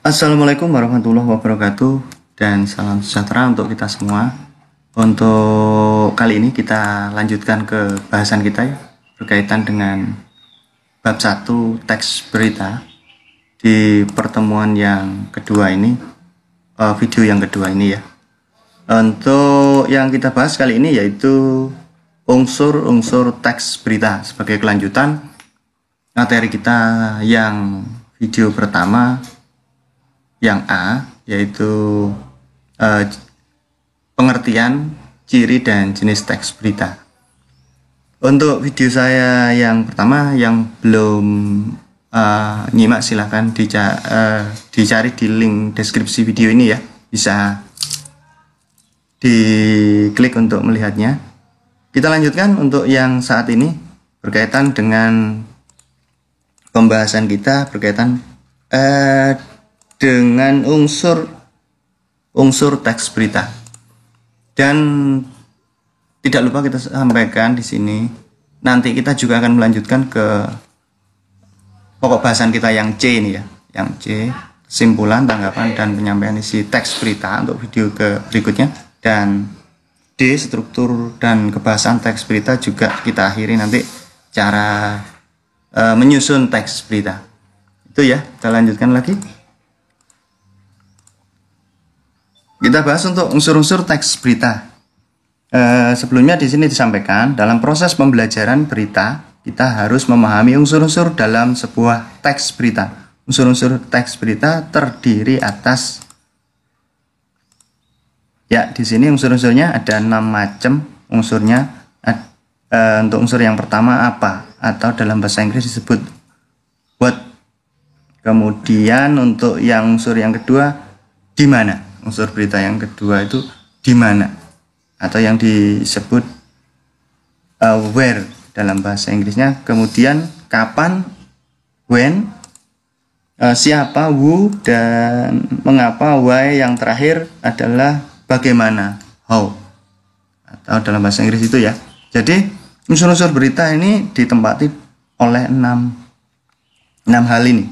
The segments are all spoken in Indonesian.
Assalamualaikum warahmatullahi wabarakatuh dan salam sejahtera untuk kita semua. Untuk kali ini kita lanjutkan ke bahasan kita ya, berkaitan dengan bab 1 teks berita di pertemuan yang kedua ini, video yang kedua ini ya. Untuk yang kita bahas kali ini yaitu unsur-unsur teks berita sebagai kelanjutan materi kita yang video pertama yang A, yaitu pengertian, ciri, dan jenis teks berita. Untuk video saya yang pertama yang belum nyimak silahkan dicari di link deskripsi video ini ya, bisa diklik untuk melihatnya. Kita lanjutkan untuk yang saat ini berkaitan dengan pembahasan kita berkaitan dengan unsur teks berita. Dan tidak lupa kita sampaikan di sini, nanti kita juga akan melanjutkan ke pokok bahasan kita yang C ini ya, yang C, kesimpulan, tanggapan, dan penyampaian isi teks berita untuk video berikutnya. Dan D, struktur dan kebahasan teks berita juga kita akhiri nanti cara menyusun teks berita. Itu ya, kita lanjutkan lagi. Kita bahas untuk unsur-unsur teks berita. Sebelumnya di sini disampaikan dalam proses pembelajaran berita kita harus memahami unsur-unsur dalam sebuah teks berita. Unsur-unsur teks berita terdiri atas ya, di sini unsur-unsurnya ada 6 macam unsurnya. Untuk unsur yang pertama apa, atau dalam bahasa Inggris disebut what. Kemudian untuk yang unsur yang kedua di mana. Unsur berita yang kedua itu di mana, atau yang disebut where dalam bahasa Inggrisnya. Kemudian kapan, when, siapa, who, dan mengapa, why. Yang terakhir adalah bagaimana, how, atau dalam bahasa Inggris itu ya. Jadi unsur-unsur berita ini ditempati oleh 6 hal ini: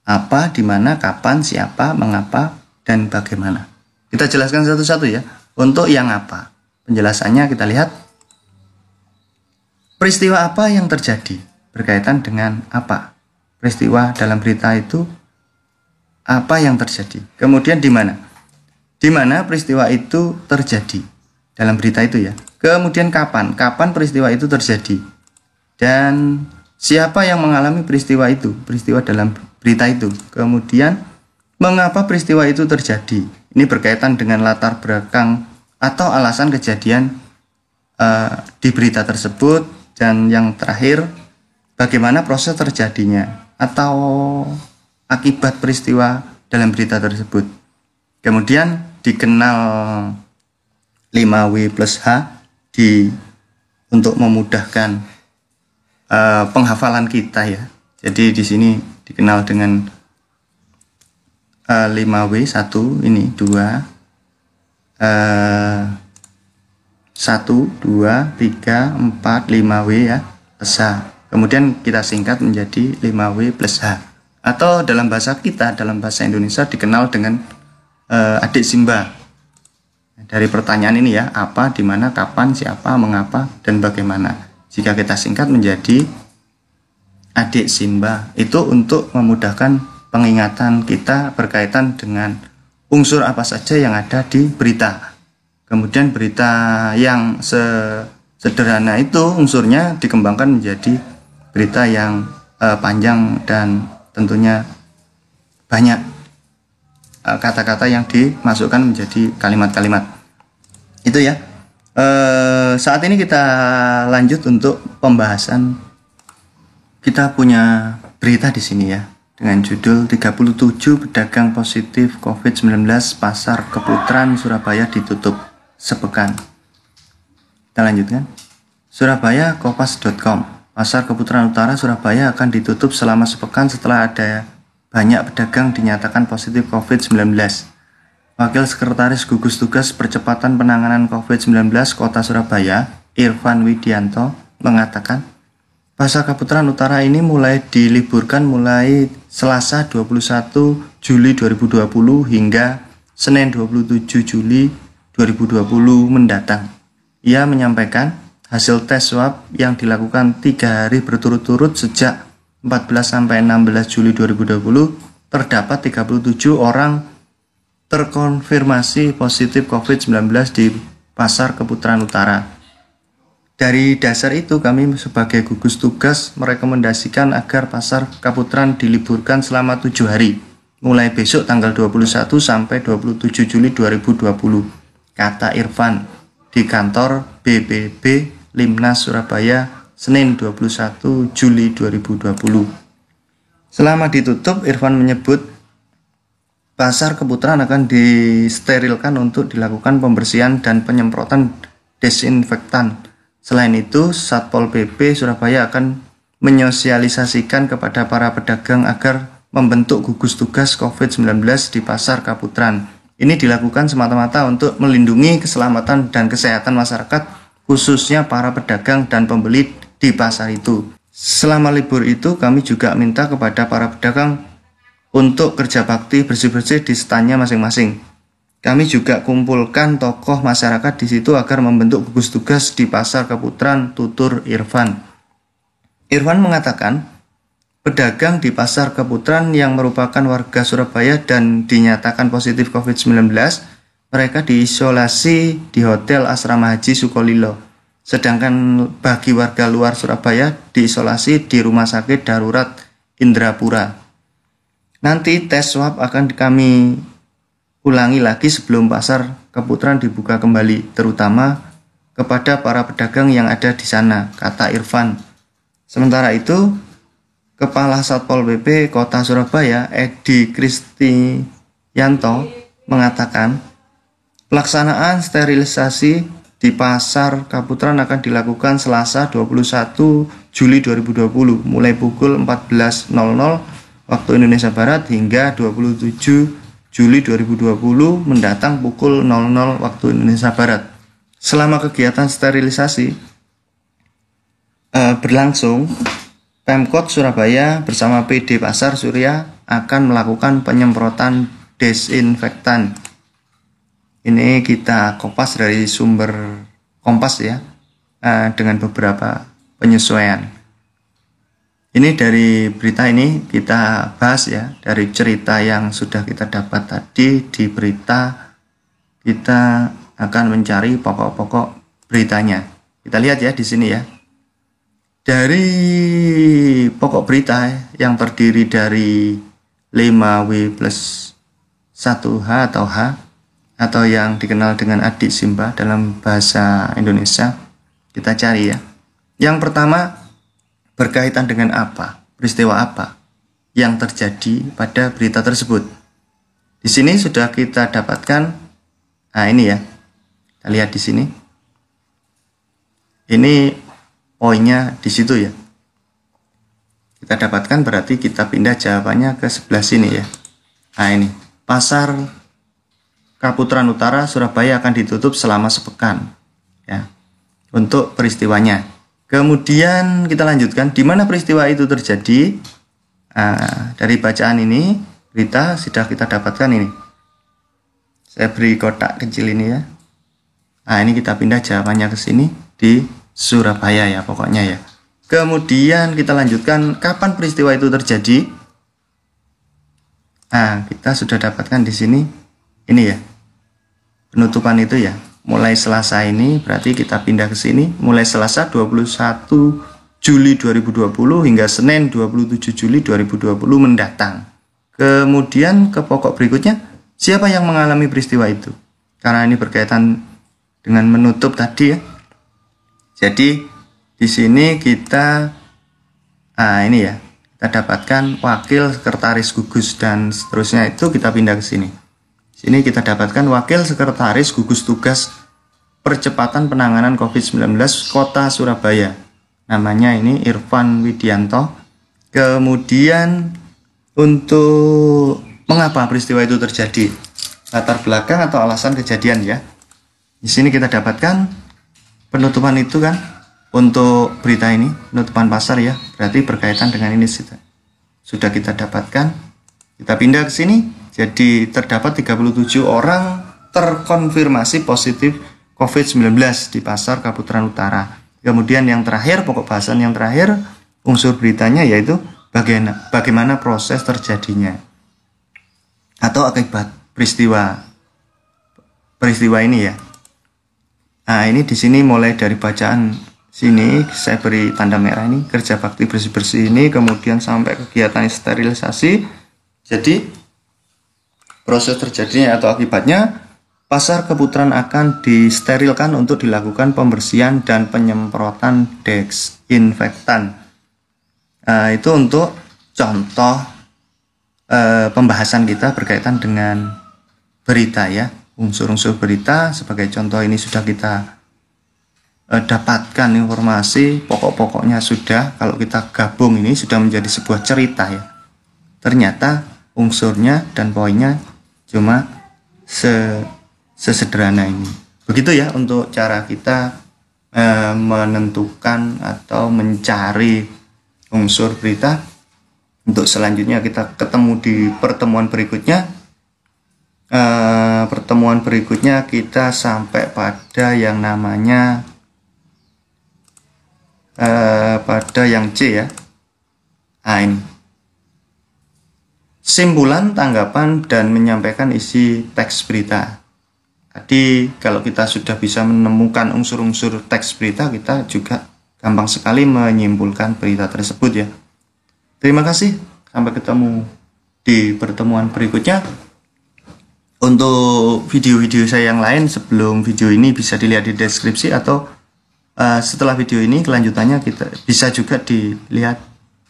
apa, di mana, kapan, siapa, mengapa, dan bagaimana. Kita jelaskan satu-satu ya. Untuk yang apa, penjelasannya kita lihat. Peristiwa apa yang terjadi berkaitan dengan apa. Peristiwa dalam berita itu apa yang terjadi. Kemudian di mana. Di mana peristiwa itu terjadi dalam berita itu ya. Kemudian kapan peristiwa itu terjadi. Dan siapa yang mengalami peristiwa itu, peristiwa dalam berita itu. Kemudian mengapa peristiwa itu terjadi? Ini berkaitan dengan latar belakang atau alasan kejadian di berita tersebut. Dan yang terakhir, bagaimana proses terjadinya atau akibat peristiwa dalam berita tersebut. Kemudian dikenal 5W plus H untuk memudahkan penghafalan kita ya. Jadi di sini dikenal dengan 5W, 1, ini 2, 1, 2, 3, 4, 5W ya, plus H. Kemudian kita singkat menjadi 5W plus H. Atau dalam bahasa kita, dalam bahasa Indonesia dikenal dengan adik Simba. Dari pertanyaan ini ya, apa, di mana, kapan, siapa, mengapa, dan bagaimana. Jika kita singkat menjadi adik Simba, itu untuk memudahkan pengingatan kita berkaitan dengan unsur apa saja yang ada di berita. Kemudian berita yang sederhana itu unsurnya dikembangkan menjadi berita yang panjang dan tentunya banyak kata-kata yang dimasukkan menjadi kalimat-kalimat. Itu ya. Saat ini kita lanjut untuk pembahasan. Kita punya berita di sini ya, dengan judul 37 pedagang positif COVID-19 pasar Keputaran Surabaya ditutup sepekan. Kita lanjutkan. Surabaya Kompas.com. Pasar Keputaran Utara Surabaya akan ditutup selama sepekan setelah ada banyak pedagang dinyatakan positif COVID-19. Wakil Sekretaris Gugus Tugas Percepatan Penanganan COVID-19 Kota Surabaya, Irfan Widianto, mengatakan Pasar Kaputaran Utara ini mulai diliburkan mulai Selasa 21 Juli 2020 hingga Senin 27 Juli 2020 mendatang. Ia menyampaikan hasil tes swab yang dilakukan 3 hari berturut-turut sejak 14 sampai 16 Juli 2020 terdapat 37 orang terkonfirmasi positif COVID-19 di Pasar Kaputaran Utara. Dari dasar itu kami sebagai gugus tugas merekomendasikan agar Pasar Kaputaran diliburkan selama 7 hari, mulai besok tanggal 21 sampai 27 Juli 2020, kata Irfan di kantor BPB Limnas Surabaya Senin 21 Juli 2020. Selama ditutup, Irfan menyebut Pasar Kaputaran akan disterilkan untuk dilakukan pembersihan dan penyemprotan desinfektan. Selain itu, Satpol PP Surabaya akan menyosialisasikan kepada para pedagang agar membentuk gugus tugas COVID-19 di Pasar Kaputaran. Ini dilakukan semata-mata untuk melindungi keselamatan dan kesehatan masyarakat, khususnya para pedagang dan pembeli di pasar itu. Selama libur itu, kami juga minta kepada para pedagang untuk kerja bakti bersih-bersih di standnya masing-masing. Kami juga kumpulkan tokoh masyarakat di situ agar membentuk gugus tugas di Pasar Kaputaran, tutur Irfan. Irfan mengatakan, pedagang di Pasar Kaputaran yang merupakan warga Surabaya dan dinyatakan positif COVID-19, mereka diisolasi di Hotel Asrama Haji Sukolilo. Sedangkan bagi warga luar Surabaya diisolasi di Rumah Sakit Darurat Indrapura. Nanti tes swab akan kami ulangi lagi sebelum Pasar Kaputaran dibuka kembali, terutama kepada para pedagang yang ada di sana, kata Irfan. Sementara itu, Kepala Satpol PP Kota Surabaya, Edi Kristiyanto, mengatakan pelaksanaan sterilisasi di Pasar Kaputaran akan dilakukan Selasa 21 Juli 2020 mulai pukul 14.00 waktu Indonesia Barat hingga 27 Juli 2020 mendatang pukul 00 waktu Indonesia Barat. Selama kegiatan sterilisasi berlangsung, Pemkot Surabaya bersama PD Pasar Surya akan melakukan penyemprotan desinfektan. Ini kita kopas dari sumber Kompas ya, dengan beberapa penyesuaian. Ini dari berita ini kita bahas ya, dari cerita yang sudah kita dapat tadi di berita, kita akan mencari pokok-pokok beritanya. Kita lihat ya di sini ya. Dari pokok berita yang terdiri dari 5W plus 1H atau H, atau yang dikenal dengan adik Simba dalam bahasa Indonesia, kita cari ya. Yang pertama, berkaitan dengan apa? Peristiwa apa yang terjadi pada berita tersebut? Di sini sudah kita dapatkan. Nah, ini ya. Kita lihat di sini. Ini poinnya di situ ya. Kita dapatkan, berarti kita pindah jawabannya ke sebelah sini ya. Nah, ini. Pasar Kaputaran Utara Surabaya akan ditutup selama sepekan ya. Untuk peristiwanya. Kemudian kita lanjutkan, di mana peristiwa itu terjadi. Dari bacaan ini, berita sudah kita dapatkan ini. Saya beri kotak kecil ini ya. Nah, ini kita pindah jawabannya ke sini, di Surabaya ya pokoknya ya. Kemudian kita lanjutkan, kapan peristiwa itu terjadi. Nah, kita sudah dapatkan di sini, ini ya. Penutupan itu ya. Mulai Selasa ini, berarti kita pindah ke sini, mulai Selasa 21 Juli 2020 hingga Senin 27 Juli 2020 mendatang. Kemudian ke pokok berikutnya, siapa yang mengalami peristiwa itu? Karena ini berkaitan dengan menutup tadi ya. Jadi di sini kita, ini ya, kita dapatkan wakil sekretaris gugus dan seterusnya, itu kita pindah ke sini. Sini kita dapatkan wakil sekretaris gugus tugas percepatan penanganan COVID-19 Kota Surabaya. Namanya ini Irfan Widianto. Kemudian untuk mengapa peristiwa itu terjadi, latar belakang atau alasan kejadian ya. Di sini kita dapatkan penutupan itu kan, untuk berita ini penutupan pasar ya, berarti berkaitan dengan ini sudah kita dapatkan. Kita pindah ke sini. Jadi terdapat 37 orang terkonfirmasi positif COVID-19 di pasar Kaputaran Utara. Kemudian yang terakhir, pokok bahasan yang terakhir, unsur beritanya yaitu bagaimana proses terjadinya atau akibat peristiwa ini ya. Nah, ini di sini mulai dari bacaan sini saya beri tanda merah ini, kerja bakti bersih-bersih ini, kemudian sampai kegiatan sterilisasi. Jadi proses terjadinya atau akibatnya, pasar Kaputaran akan disterilkan untuk dilakukan pembersihan dan penyemprotan desinfektan. Itu untuk contoh pembahasan kita berkaitan dengan berita ya, unsur-unsur berita. Sebagai contoh ini sudah kita dapatkan informasi, pokok-pokoknya sudah, kalau kita gabung ini sudah menjadi sebuah cerita ya. Ternyata unsurnya dan poinnya cuma sesederhana ini. Begitu ya untuk cara kita menentukan atau mencari unsur berita. Untuk selanjutnya kita ketemu di pertemuan berikutnya. Pertemuan berikutnya kita sampai pada yang namanya pada yang C ya. Nah, ini simpulan, tanggapan, dan menyampaikan isi teks berita. Tadi kalau kita sudah bisa menemukan unsur-unsur teks berita, kita juga gampang sekali menyimpulkan berita tersebut ya. Terima kasih, sampai ketemu di pertemuan berikutnya. Untuk video-video saya yang lain sebelum video ini bisa dilihat di deskripsi, atau setelah video ini kelanjutannya kita bisa juga dilihat,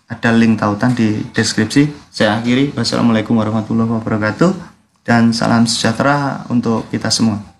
ada link tautan di deskripsi. Saya akhiri, wassalamualaikum warahmatullahi wabarakatuh, dan salam sejahtera untuk kita semua.